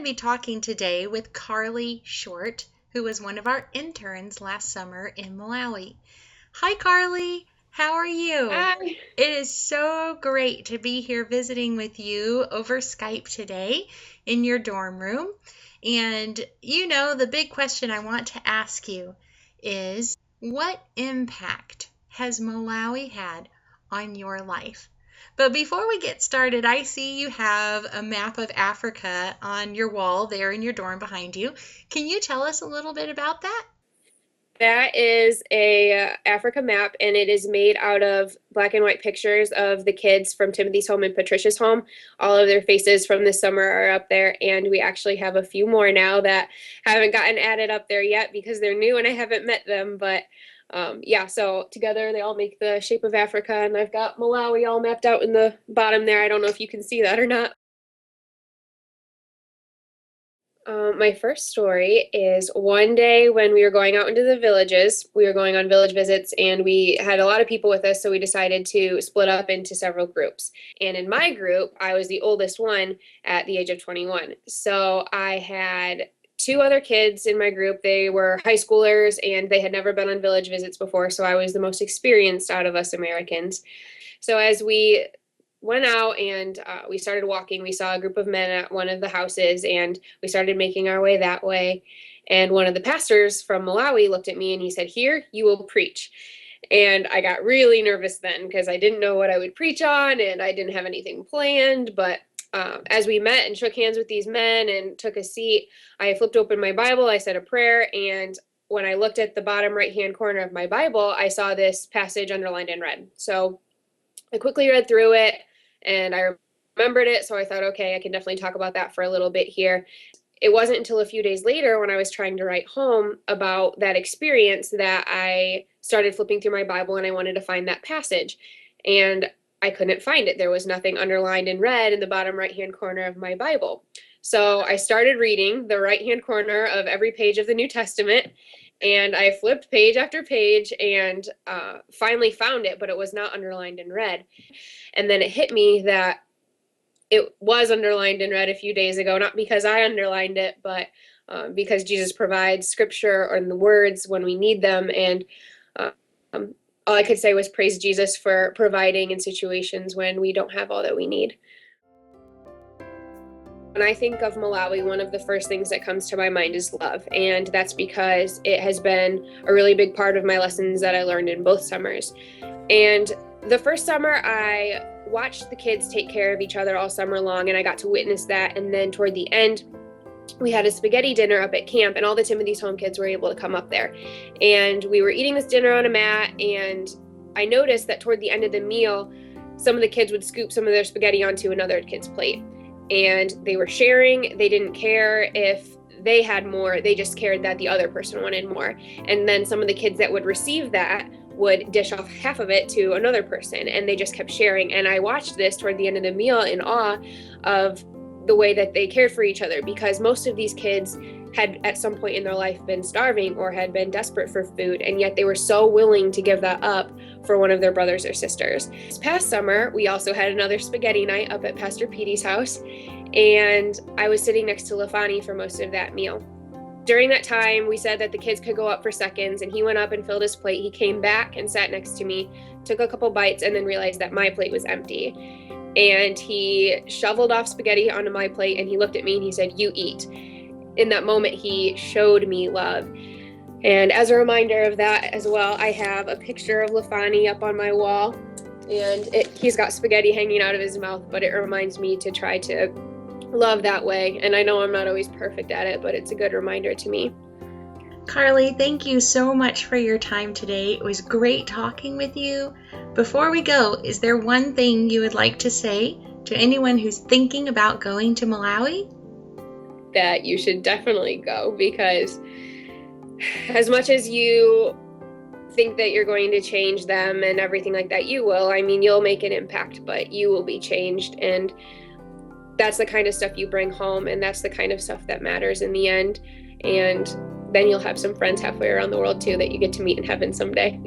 be talking today with Carly Short, who was one of our interns last summer in Malawi. Hi, Carly. How are you? Hi. It is so great to be here visiting with you over Skype today in your dorm room. And the big question I want to ask you is what impact has Malawi had on your life? But before we get started, I see you have a map of Africa on your wall there in your dorm behind you. Can you tell us a little bit about that? That is a Africa map, and it is made out of black and white pictures of the kids from Timothy's home and Patricia's home. All of their faces from this summer are up there, and we actually have a few more now that haven't gotten added up there yet because they're new and I haven't met them. But yeah, so together they all make the shape of Africa, and I've got Malawi all mapped out in the bottom there. I don't know if you can see that or not. My first story is one day when we were going out into the villages. We were going on village visits and we had a lot of people with us, so we decided to split up into several groups. And in my group, I was the oldest one at the age of 21. So I had two other kids in my group. They were high schoolers and they had never been on village visits before, so I was the most experienced out of us Americans. So as we went out and we started walking, we saw a group of men at one of the houses and we started making our way that way. And one of the pastors from Malawi looked at me and he said, "Here, you will preach." And I got really nervous then because I didn't know what I would preach on and I didn't have anything planned. But as we met and shook hands with these men and took a seat, I flipped open my Bible, I said a prayer, and when I looked at the bottom right-hand corner of my Bible, I saw this passage underlined in red. So I quickly read through it and I remembered it. So I thought, okay, I can definitely talk about that for a little bit here. It wasn't until a few days later when I was trying to write home about that experience that I started flipping through my Bible and I wanted to find that passage. And I couldn't find it. There was nothing underlined in red in the bottom right-hand corner of my Bible. So I started reading the right-hand corner of every page of the New Testament, and I flipped page after page and finally found it, but it was not underlined in red. And then it hit me that it was underlined in red a few days ago, not because I underlined it, but because Jesus provides scripture and the words when we need them. And all I could say was praise Jesus for providing in situations when we don't have all that we need. When I think of Malawi, one of the first things that comes to my mind is love. And that's because it has been a really big part of my lessons that I learned in both summers. And the first summer, I watched the kids take care of each other all summer long, and I got to witness that. And then toward the end, we had a spaghetti dinner up at camp, and all the Timothy's home kids were able to come up there. And we were eating this dinner on a mat, and I noticed that toward the end of the meal, some of the kids would scoop some of their spaghetti onto another kid's plate. And they were sharing. They didn't care if they had more. They just cared that the other person wanted more. And then some of the kids that would receive that would dish off half of it to another person, and they just kept sharing. And I watched this toward the end of the meal in awe of the way that they cared for each other, because most of these kids had at some point in their life been starving or had been desperate for food, and yet they were so willing to give that up for one of their brothers or sisters. This past summer, we also had another spaghetti night up at Pastor Petey's house, and I was sitting next to Lafani for most of that meal. During that time, we said that the kids could go up for seconds, and he went up and filled his plate. He came back and sat next to me, took a couple bites, and then realized that my plate was empty. And he shoveled off spaghetti onto my plate, and he looked at me and he said, "You eat." In that moment, he showed me love. And as a reminder of that as well, I have a picture of Lafani up on my wall, and he's got spaghetti hanging out of his mouth, but it reminds me to try to love that way. And I know I'm not always perfect at it, but it's a good reminder to me. Carly, thank you so much for your time today. It was great talking with you. Before we go, is there one thing you would like to say to anyone who's thinking about going to Malawi? That you should definitely go, because as much as you think that you're going to change them and everything like that, you will. I mean, you'll make an impact, but you will be changed. And that's the kind of stuff you bring home, and that's the kind of stuff that matters in the end. And then you'll have some friends halfway around the world too that you get to meet in heaven someday.